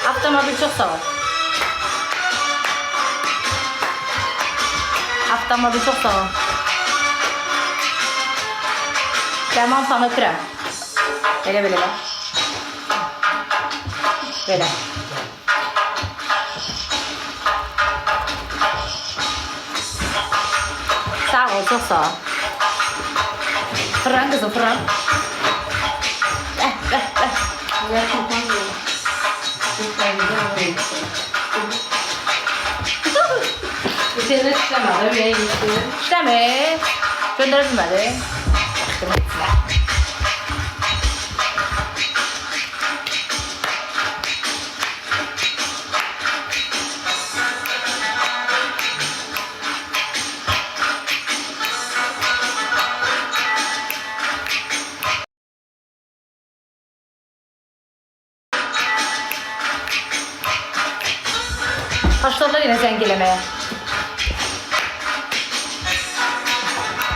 Avtomobil çok sağ ol. Avtomobil çok sağ ol. Tamam sana öpürəm. Belə belə bax. Belə. Sağ ol, çok sağ ol. Fırlan kızım, fırlan. Güzel kapanmıyor. Bir sene işlemedim. Yayın işledim. İşləmir. Göndərə bilmədi. Başladılar yine zəng eləməyə.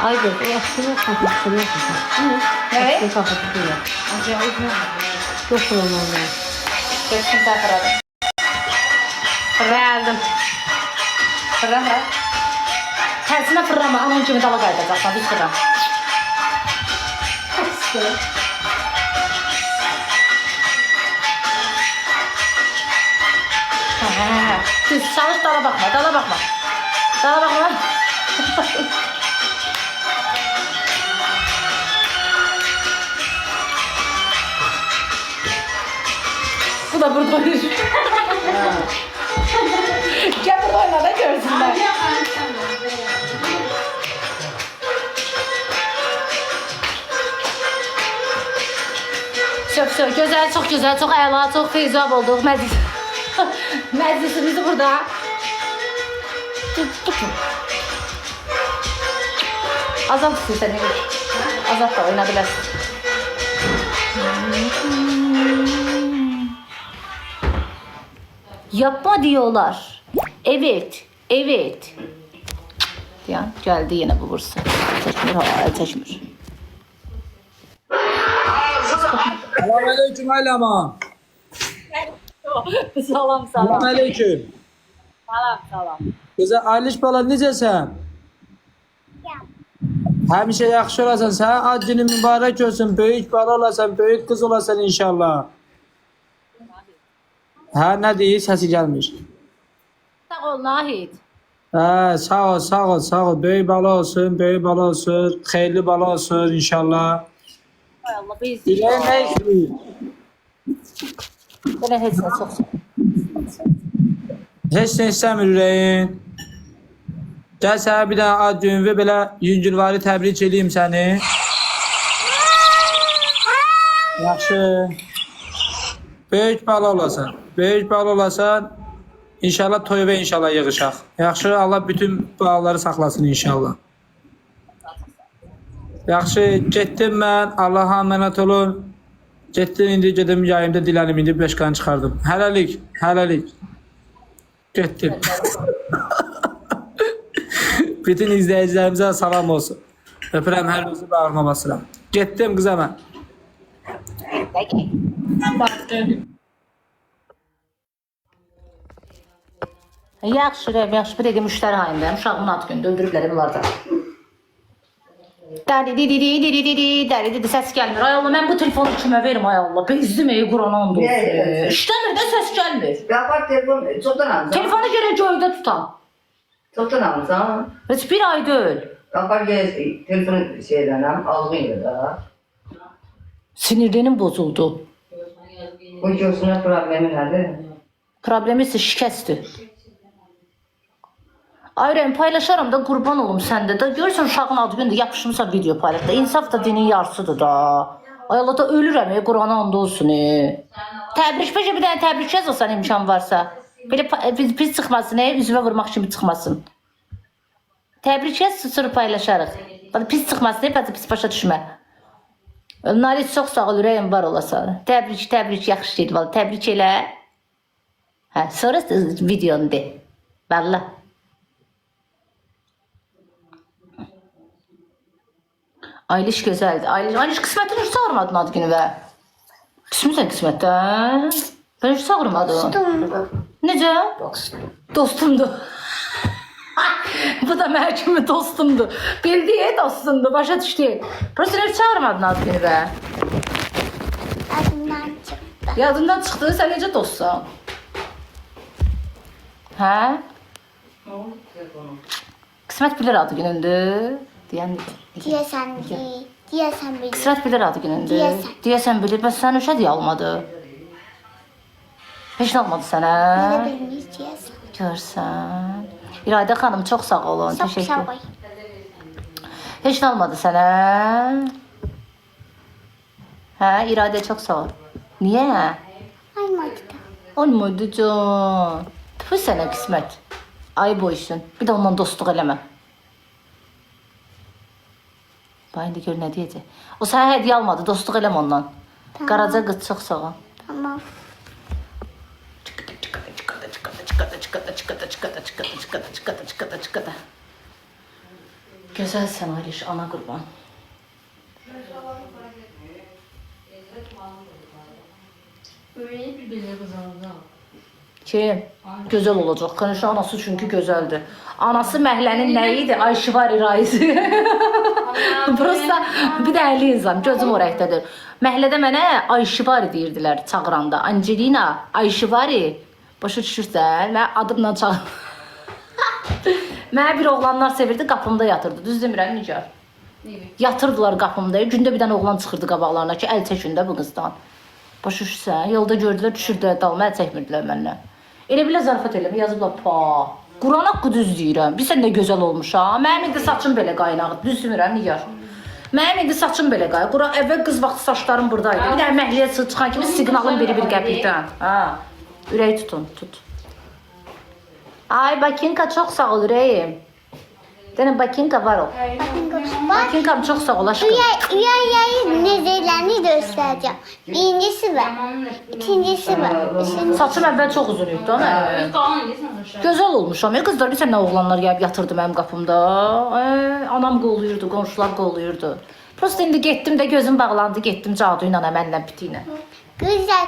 Ay be. Aslında kapatılıyor. Evet. Aslında kapatılıyor. Acayip mi? Çok normal. Geçtim takıradım. Fırladım. Fırlama. Tersine fırlama. Onun kimi dala kaydacaksan. Bir fırlam. Düz çalış, dala bakma. Dala bakma. Dala bakma. Bu da burada oynuyor. Gel burada oyna da görsünler. Söp, güzel, çok güzel, çok əla, çok feyzab olduq. Məclisimizi burada. Azalt istəyirsən, ne olur? Azalt da oyna bilərsin. Yapma diyorlar. Evet, evet. Diyan geldi yine bu bursa. Çeşmir, hayal çeşmir. Selamünaleyküm Aylama. Salam, salam. Selamünaleyküm. Salam, salam. Güzel Ayliş bala necəsən? Həmişə yaxşı olasan. Sənin ad günün mübarək olsun. Böyük bala olasan, böyük kız olasan inşallah. Hə, nə deyir? Səsi gəlmir. Sağ ol Nahid. Hə, sağ ol, sağ ol, sağ ol. Böyük bala olsun, böyük bala olsun. Xeyirli bala olsun inşallah. Hay Allah, biz Dilək nə istəyir? Belə heç nə çox. Heç nə istəmir ürəyin. Gəl sənə bir dənə ad günü və belə yüngülvari təbrik edeyim səni. Yaxşı. Böyük bala olasan. Böyük bala olasan. İnşallah toy və inşallah yığışaq. Yaxşı, Allah bütün balaları saxlasın inşallah. Yaxşı, getdim mən. Allah'a əmanət olun. Getdim, indi gedim yayımda dilənim, indi beşqanı çıxardım. Hələlik, hələlik. Getdim. Bütün izləyicilərimizə salam olsun. Öpürəm, hər birinizi bağrıma basıram. Getdim qıza mən. Yaxşı, yaxşı. Bir dəqiqə müştəri hayındayım. Uşağımın ad günü öldürüblər bunlarda. Dəri, səs gəlmir. Ay Allah, mən bu telefonu kimə verim, ay Allah. Bezdim, Quran oldu. İşləmir də səs gəlmir. Ya bak telefon çoktan aldım. Telefonu görə göydə tutam. Çoktan aldım. Heç bir ay deyil. Ya bak telefonu şeyden aldım ya da. Sinirlerim bozuldu. Bu göğsüne problemi nerede? Problemi ise şikəstdir. Ayrım paylaşarım da qurban olum səndə də. Görürsən uşağın adı gündür yapışmışsa video paylaş da. İnsaf da dinin yarısıdır da. Ay Allah da ölürəm, Qurana and olsun. Təbrik, bir dənə təbrik yazırsan imkan varsa. Belə pis çıxmasın, üzvə vurmaq kimi çıxmasın. Təbrik yaz, sonra paylaşarıq. Pis çıxmasın, pis başa düşmə. Nalit çox sağ ol, ürəyim var olasan. Təbrik, yaxşı deyil, təbrik elə. Hə, sonra videonu de. Valla. Ayliş gözəldir. Ayliş qismətin üstü çağırmadın ad günü və. Küsmüsən qismətdən. Ben hiç çağırmadı. Dostumdu. Necə? Dostumdu. Bu da mənim kimi dostumdu. Bildiği dostumdu. Başa düşdü. Prosta hiç çağırmadın ad günü be. Adımdan çıktı. Yadından çıxdı. Sən necə dostsan? Hə? Qismət bilir adı günündür. Deyən Diyesen değil. Diyesen bilir. Qismət bilir adı günündür. Deyəsən. Deyəsən bilir. Bəs sən uşaq deyə almadı. Heç nə almadı sənə. Ne bilmiş diyesen. Görsən. İradə xanım çox sağ olun. Çok Təşəkkür. sağ ol. Heç nə almadı sənə. Hə, İradə çox sağ ol. Niyə? Ay Macida. Olmadı can. Tüfü sənə qismət. Ay boysun. Bir də ondan dostluq eləmə. Bax indi gör nə deyəcək. O sənə hədiyyə almadı, dostluq eləmə ondan. Qaraca qız çox sağ ol. Tamam. Gözəlsən Aliş, ana qurban. Öyle bir bile kızardı. Kim? Gözəl olacaq. Kanışın anası çünki gözəldir. Anası məhlənin nə idi? Ayşivari Raizi. Prosta bir də əhli insan. Gözüm oraqdadır. Məhlədə mənə Ayşivari deyirdilər çağıranda. Angelina, Ayşivari. Başa düşürsən? Mən adımla çağır. Mənə bir oğlanlar sevirdi, qapımda yatırdı. Düz demirəm, Nigar? Yatırdılar qapımda. Gündə bir dənə oğlan çıxırdı qabaqlarına ki, əl çəkin də bu qızdan. Başa düşürsən? Yolda gördülər, düşürdülər dalma, əl çəkmirdilər məndən. Elə bilə zarafat eləmə, yazıblar, pa. Quran haqqı düz deyirəm. Bilsən nə gözəl olmuş ha. Mənim indi saçım belə qaynağı. Düz demirəm, Nigar? Mənim indi saçım belə qaynağı. Quran əvvəl qız vaxtı saçlarım buradaydı. Bir dənə məhliyə çıxan kimi siqnalın biri bir qəpikdən. Ha. Ürək tutun, tut. Ay Bakinka çok sağ ol ürəyim. Dənə Bakinka var o. Bak. Bakinkam çok sağ ol aşkım. Üyeyi nezirlerini göstereceğim. Birincisi var. İkincisi var. Üçüncüsü. Saçım əvvəl çox uzun idi ona. Kalan yesin aşağı. Gözəl olmuşam. Ya qızlar bilsən nə oğlanlar gəlib yatırdı mənim qapımda. Anam qoluyurdu, qonşular qoluyurdu. Prosta indi getdim də gözüm bağlandı, getdim cadu ilə əməllə biti ilə. Güzel.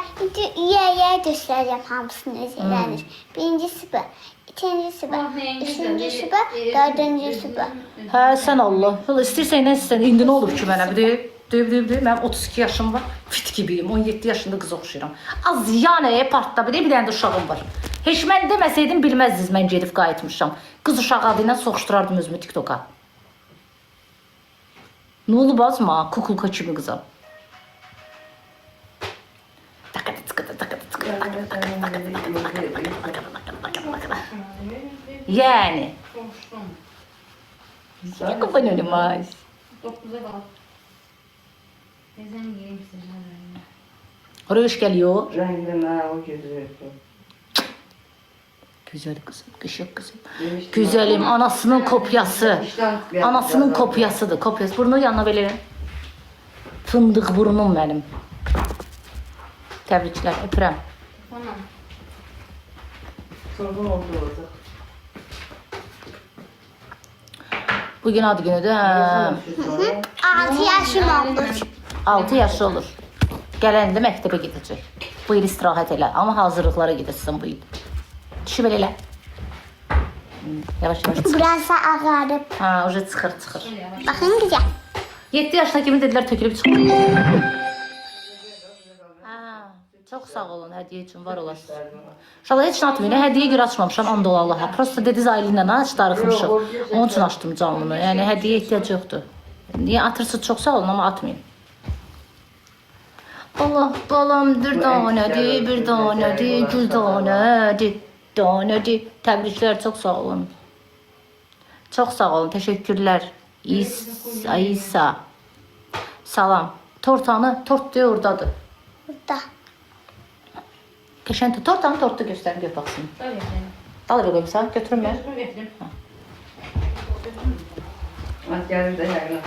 Üyeyi göstereceğim hamısını nezirlenir. Birincisi var. İkincisi var. Üçüncüsü var. Dördüncüsü var. Hə, sən Allah. Valla istəyirsən nə istəyirsən. İndi nə olur ki mənə? Deyib. Mənim 32 yaşım var. Fit gibiyim. 17 yaşında qız oxşayıram. Az yanəyə partda bir dənə də uşağım var. Heç mən deməsəydim bilməzdiniz mən gedib qayıtmışam. Qız uşağı adı ilə soxuşdurardım özümü TikToka. Nə olub azma? Kukulka kimi qızam. Yani. Konuştum. Ya kurban olayım ay. 9'a kal. Teyzem geleyim size. Oraya hoş geliyor. Rengime o gözü. Güzel kızım, kışık kızım. Güzelim, anasının kopyası. Anasının kopyasıdır, kopyası. Burnu yanına böyle. Fındık burnum benim. Təbriklər, öpürəm. Tamam. Sorgun oldu orada. Bugün adı günüdür. Hə. 6 yaşım oldu. 6 yaşı olur. Gələndə məktəbə gedəcək. Bu il istirahət elə. Amma hazırlıqlara gedəsən bu il. Düşüb elə. Yavaş yavaş çıxır. Biraz da ağarıp. Ha, oje çıxır. Bakın güzel. 7 yaşına kimi dedilər tökülüb çıxır. Ha, çox sağ olun hədiyyə üçün var olasınız. İnşallah heç nə atmayın. Hədiyyə görə açmamışam and ola Allaha. Prosta dedi Zaylinlə aç darıxmışıq. Onun üçün açdım canını. Yəni hədiyyə ehtiyac yoxdur. Niyə atırsınız çox sağ olun amma atmayın. Allah balam bir danədir, bir danədir, gül danədir, danədir. Təbriklər, çox sağ olun. Çox sağ olun, təşəkkürlər. İsa. Salam. Tortanı, tort deyə oradadır. Burada. Qəşəng tortanı tortda göstərim, gör baxsın. Tabii efendim. Al bir qoymuşsan, götürüm mən. Götürüm. Askerim de yakın.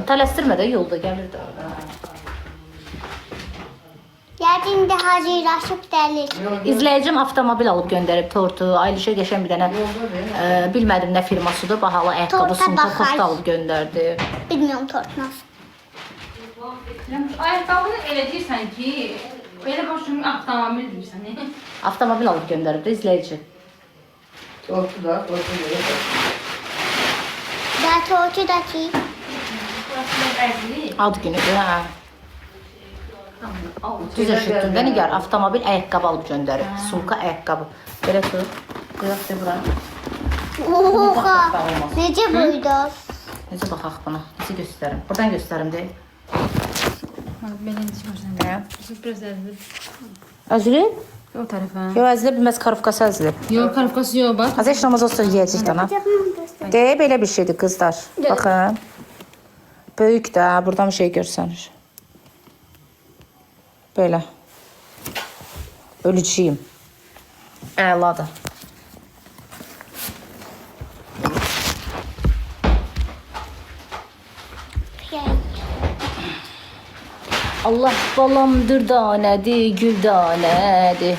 Tələsdirmə də yolda gəlir də. Yəqin də hazırlaşıb dəlir. İzləyicim avtomobil alıb göndərib tortu. Aylişə qəşəng bir dənə bilmədim nə firmasıdır, bahalı ayaqqabı, Torta sumka, baxar. posta alıb göndərdi. Bilmiyorum tort nasıl. Ayakkabını elə deyirsən ki, Elə başım avtomobil deyirsən. Avtomobil alıb göndərib də izləyici. Tortu da, tortu böyle de. Da tortu da ki. Burası əzli. Ad günüdür, hə. Düz eşitdin də Nigar, avtomobil ayaqqabı alıb göndərib. Sumka ayaqqabı. Belə tut. Qıyaq da bura. Oha. Necə buydu? Necə baxaq buna? Necə göstərim? Buradan göstərim deyil. Belə çıxırsan. Hə. Biraz əzli. Əzilib? O tərəfə. Yox, əzilib, bilməz karofkası əzilib. Yox, karafkası yox, bax. Az heç namaz olsa yeyəcək dana. Deyə belə bir şeydir qızlar. Baxın. Böyük də, buradan bir şey görsənir. Belə. Ölücüyüm. Əladır. Allah balamdır danədir, gül danədir.